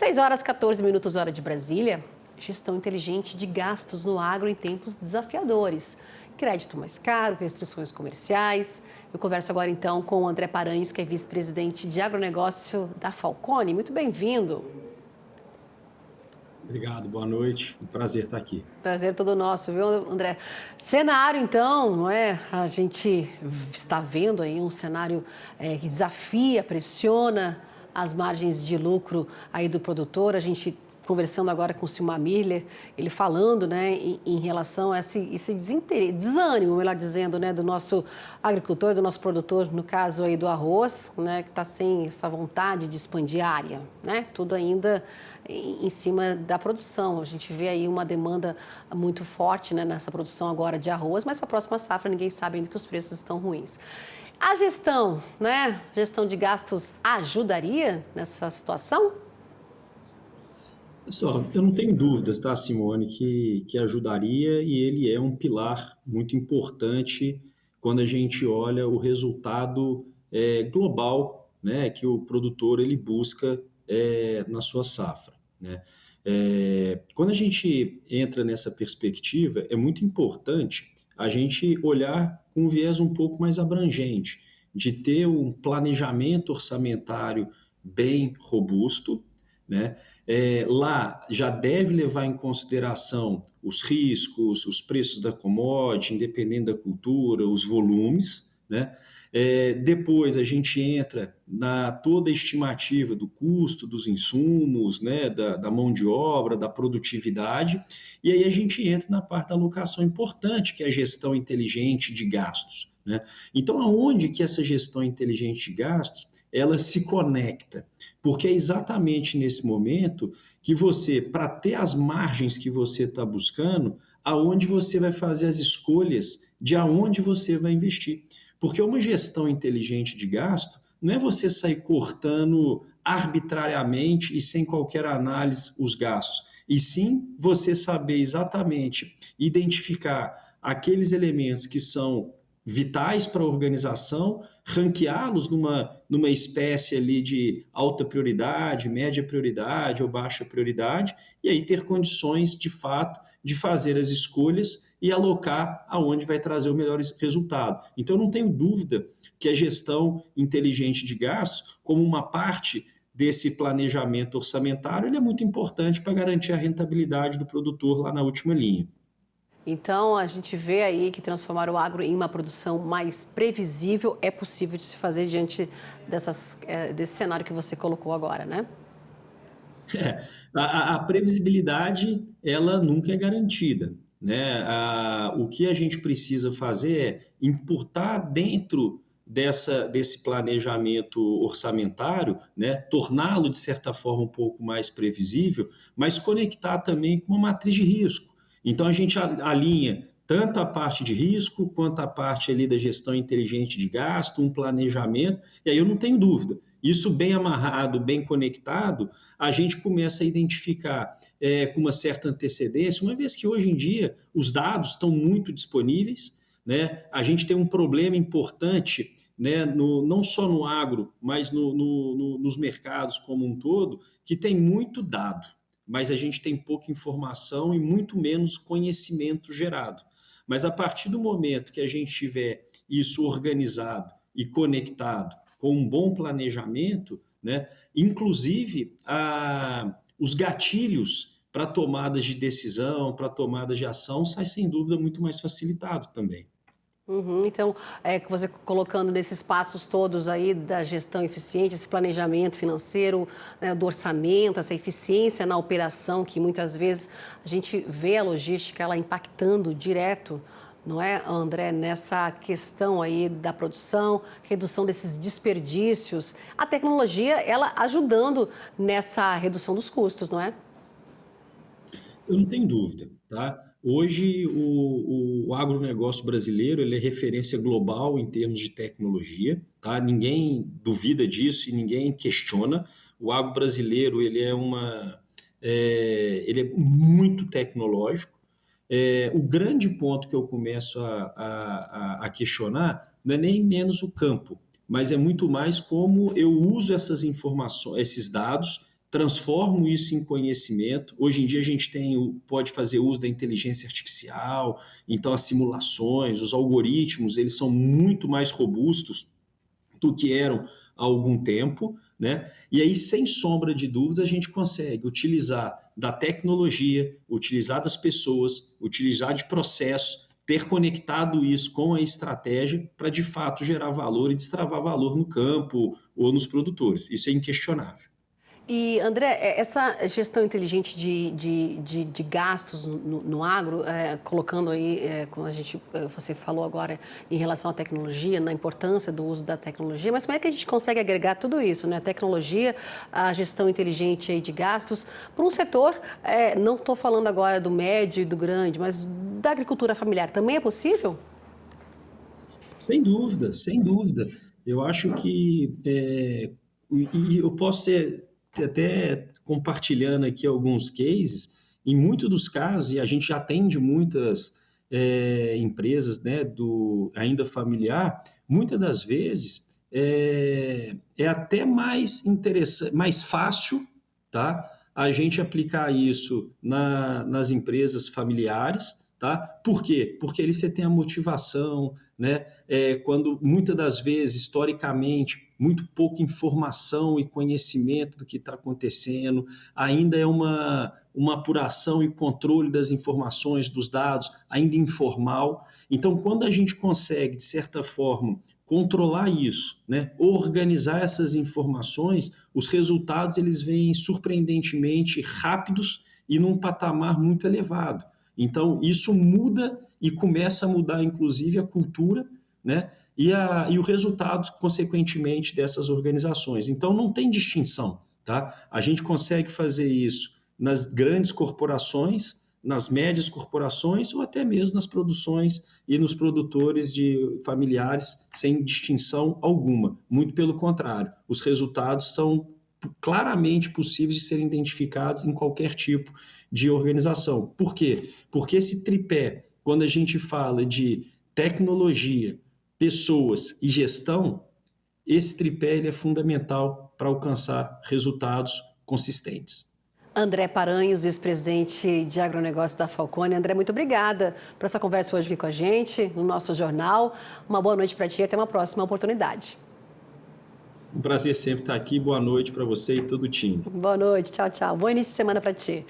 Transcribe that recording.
6 horas 14 minutos, hora de Brasília. Gestão inteligente de gastos no agro em tempos desafiadores. Crédito mais caro, restrições comerciais. Eu converso agora então com o André Paranhos, que é vice-presidente de agronegócio da Falconi. Muito bem-vindo. Obrigado, boa noite. Um prazer estar aqui. Prazer todo nosso, viu, André? Cenário, então, não é? A gente está vendo aí um cenário que desafia, pressiona as margens de lucro aí do produtor. A gente conversando agora com o Silmar Miller, ele falando, né, em relação a esse desânimo, melhor dizendo, né, do nosso agricultor, do nosso produtor, no caso aí do arroz, né, que está sem essa vontade de expandir a área, né, tudo ainda em cima da produção. A gente vê aí uma demanda muito forte, né, nessa produção agora de arroz, mas para a próxima safra ninguém sabe ainda que os preços estão ruins. A gestão, né, gestão de gastos ajudaria nessa situação? Pessoal, eu não tenho dúvidas, tá, Simone, que ajudaria e ele é um pilar muito importante quando a gente olha o resultado global, né, que o produtor ele busca na sua safra, né? Quando a gente entra nessa perspectiva, é muito importante a gente olhar com um viés um pouco mais abrangente, de ter um planejamento orçamentário bem robusto, né? Lá já deve levar em consideração os riscos, os preços da commodity, independente da cultura, os volumes, né? Depois a gente entra na toda a estimativa do custo dos insumos, né? Da mão de obra, da produtividade, e aí a gente entra na parte da alocação importante, que é a gestão inteligente de gastos, né? Então, aonde que essa gestão inteligente de gastos ela se conecta? Porque é exatamente nesse momento que você, para ter as margens que você está buscando, aonde você vai fazer as escolhas de aonde você vai investir. Porque uma gestão inteligente de gasto não é você sair cortando arbitrariamente e sem qualquer análise os gastos, e sim você saber exatamente identificar aqueles elementos que são vitais para a organização, ranqueá-los numa espécie ali de alta prioridade, média prioridade ou baixa prioridade, e aí ter condições, de fato, de fazer as escolhas e alocar aonde vai trazer o melhor resultado. Então, eu não tenho dúvida que a gestão inteligente de gastos, como uma parte desse planejamento orçamentário, ele é muito importante para garantir a rentabilidade do produtor lá na última linha. Então, a gente vê aí que transformar o agro em uma produção mais previsível é possível de se fazer diante desse cenário que você colocou agora, né? A previsibilidade, ela nunca é garantida, né? O que a gente precisa fazer é imputar dentro desse planejamento orçamentário, né? Torná-lo, de certa forma, um pouco mais previsível, mas conectar também com uma matriz de risco. Então, a gente alinha tanto a parte de risco, quanto a parte ali da gestão inteligente de gasto, um planejamento, e aí eu não tenho dúvida. Isso bem amarrado, bem conectado, a gente começa a identificar com uma certa antecedência, uma vez que hoje em dia os dados estão muito disponíveis, né? A gente tem um problema importante, né, não só no agro, mas nos mercados como um todo, que tem muito dado, mas a gente tem pouca informação e muito menos conhecimento gerado. Mas a partir do momento que a gente tiver isso organizado e conectado com um bom planejamento, né, inclusive os gatilhos para tomadas de decisão, para tomadas de ação, sai sem dúvida muito mais facilitado também. Uhum. Então, que você colocando nesses passos todos aí da gestão eficiente, esse planejamento financeiro, né, do orçamento, essa eficiência na operação, que muitas vezes a gente vê a logística ela impactando direto, não é, André, nessa questão aí da produção, redução desses desperdícios, a tecnologia ela ajudando nessa redução dos custos, não é? Eu não tenho dúvida, tá? Hoje o agronegócio brasileiro ele é referência global em termos de tecnologia, tá? Ninguém duvida disso e ninguém questiona. O agro brasileiro ele é muito tecnológico. O grande ponto que eu começo a questionar não é nem menos o campo, mas é muito mais como eu uso essas informações, esses dados transformo isso em conhecimento. Hoje em dia a gente pode fazer uso da inteligência artificial, então as simulações, os algoritmos, eles são muito mais robustos do que eram há algum tempo, né? E aí, sem sombra de dúvidas, a gente consegue utilizar da tecnologia, utilizar das pessoas, utilizar de processos, ter conectado isso com a estratégia para, de fato, gerar valor e destravar valor no campo ou nos produtores. Isso é inquestionável. E, André, essa gestão inteligente de gastos no agro, colocando aí, como você falou agora, em relação à tecnologia, na importância do uso da tecnologia, mas como é que a gente consegue agregar tudo isso, né? A tecnologia, a gestão inteligente aí de gastos, para um setor, não estou falando agora do médio e do grande, mas da agricultura familiar, também é possível? Sem dúvida, sem dúvida. Eu acho que, e eu posso ser até compartilhando aqui alguns cases, em muitos dos casos, e a gente atende muitas empresas, né, do ainda familiar, muitas das vezes é até mais interessante, mais fácil, tá? A gente aplicar isso nas empresas familiares, tá? Por quê? Porque ali você tem a motivação, né? Quando muitas das vezes, historicamente, muito pouca informação e conhecimento do que está acontecendo, ainda é uma apuração e controle das informações, dos dados, ainda informal. Então, quando a gente consegue, de certa forma, controlar isso, né? Organizar essas informações, os resultados eles vêm surpreendentemente rápidos e num patamar muito elevado. Então, isso muda e começa a mudar, inclusive, a cultura, né? E o resultado, consequentemente, dessas organizações. Então, não tem distinção, tá? A gente consegue fazer isso nas grandes corporações, nas médias corporações ou até mesmo nas produções e nos produtores de familiares, sem distinção alguma. Muito pelo contrário, os resultados são claramente possíveis de serem identificados em qualquer tipo de organização. Por quê? Porque esse tripé, quando a gente fala de tecnologia, pessoas e gestão, esse tripé ele é fundamental para alcançar resultados consistentes. André Paranhos, vice-presidente de agronegócio da Falconi. André, muito obrigada por essa conversa hoje aqui com a gente, no nosso jornal. Uma boa noite para ti e até uma próxima oportunidade. Um prazer sempre estar aqui. Boa noite para você e todo o time. Boa noite, tchau, tchau. Bom início de semana para ti.